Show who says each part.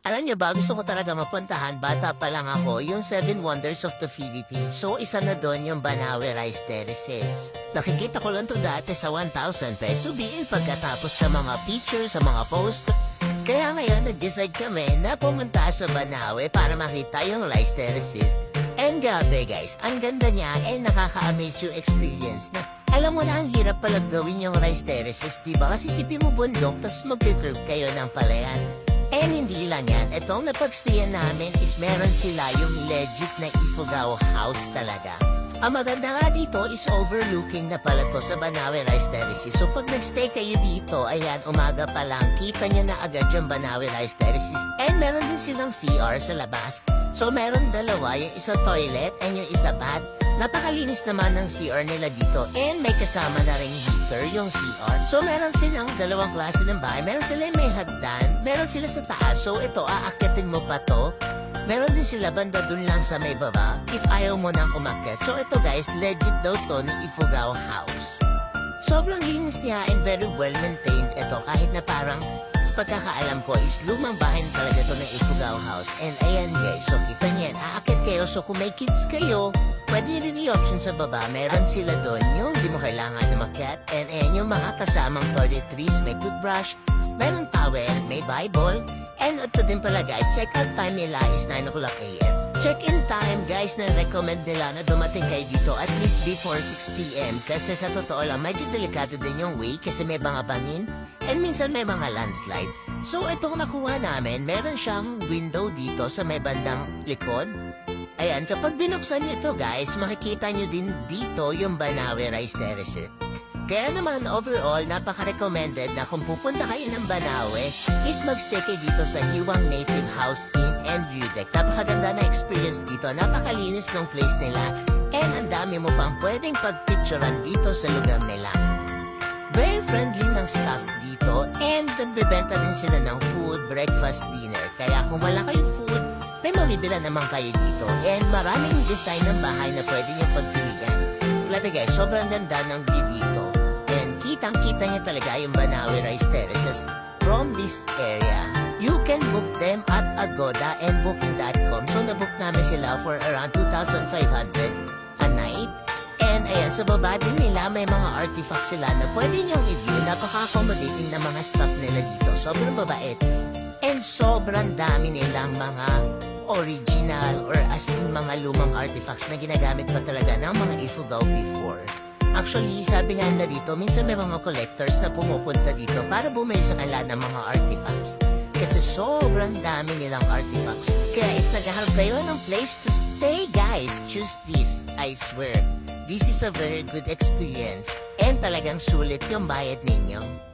Speaker 1: Alam niyo ba, gusto ko talaga mapuntahan, bata pa lang ako, yung Seven Wonders of the Philippines. So, isa na doon yung Banawe Rice Terraces. Nakikita ko lang to dati sa 1,000 peso bill pagkatapos sa mga pictures, sa mga post. Kaya ngayon, nag-decide kami na pumunta sa Banawe para makita yung Rice Terraces. And grabe guys, ang ganda niya and nakaka-amaze yung experience na alam mo na ang hirap pala gawin yung Rice Terraces, diba? Kasi sipin mo bundok, tas mag-curve kayo ng palayan. And hindi lang yan, itong napagstayan namin is meron sila yung legit na Ifugao house talaga. Ang maganda nga dito is overlooking na pala to sa Banawe Rice Terraces. So pag nagstay kayo dito, ayan, umaga pa lang, kita nyo na agad yung Banawe Rice Terraces. And meron din silang CR sa labas. So meron dalawa, yung isa toilet and yung isa bath. Napakalinis naman ng CR nila dito and may kasama na ring heater yung CR. So meron silang dalawang klase ng bahay. Meron sila may hagdan, meron sila sa taas. So ito, aakyatin mo pa to. Meron din sila banda dun lang sa may baba if ayaw mo nang umakyat. So ito guys, legit daw to ng Ifugao house. Sobrang linis niya and very well maintained ito kahit na parang sa pagkakaalam ko is lumang bahay talaga to ng Ifugao house. And ayan guys, so kita niyan, aakyat kayo. So kung may kids kayo, pwede rin yung option sa baba. Meron sila doon yung di mo kailangan na makyat. And ayan yung mga kasamang toiletries, may toothbrush, meron towel, may Bible. And ito din pala guys, check-out time nila is 9 o'clock a.m. Check-in time guys na recommend nila na dumating kayo dito at least before 6 p.m. Kasi sa totoo lang, medyo delikado din yung way kasi may mga bangin and minsan may mga landslide. So itong nakuha namin, meron siyang window dito sa may bandang likod. Ayan, kapag binuksan nyo ito guys, makikita nyo din dito yung Banawe Rice Terraces. Kaya naman overall, napaka-recommended na kung pupunta kayo ng Banawe, is magstay kayo dito sa Hiwang Native House Inn and View Deck. Napakaganda na experience dito, napakalinis ng place nila, and ang dami mo pang pwedeng pagpicturean dito sa lugar nila. Very friendly ng staff dito, and nagbebenta din sila ng food, breakfast, dinner. Kaya kung wala kayong food, may mabibila naman kayo dito, and maraming design ng bahay na pwede nyo pagpiligan. Grabe guys, sobrang ganda ng view dito. And kitang-kita niya talaga yung Banawe Rice Terraces from this area. You can book them at Agoda and Booking.com. So nabook namin sila for around 2,500 a night. And ayan, sa baba din nila may mga artifacts sila na pwede niyong i-view. Napaka-accommodating na mga staff nila dito. Sobrang babait. And sobrang dami nilang mga original or as in mga lumang artifacts na ginagamit pa talaga ng mga Ifugao before. Actually, sabi nga na dito, minsan may mga collectors na pumupunta dito para bumili sa kanila ng mga artifacts. Kasi sobrang dami nilang artifacts. Kaya if naghahanap kayo ng place to stay, guys, choose this. I swear, this is a very good experience and talagang sulit yung bayad ninyo.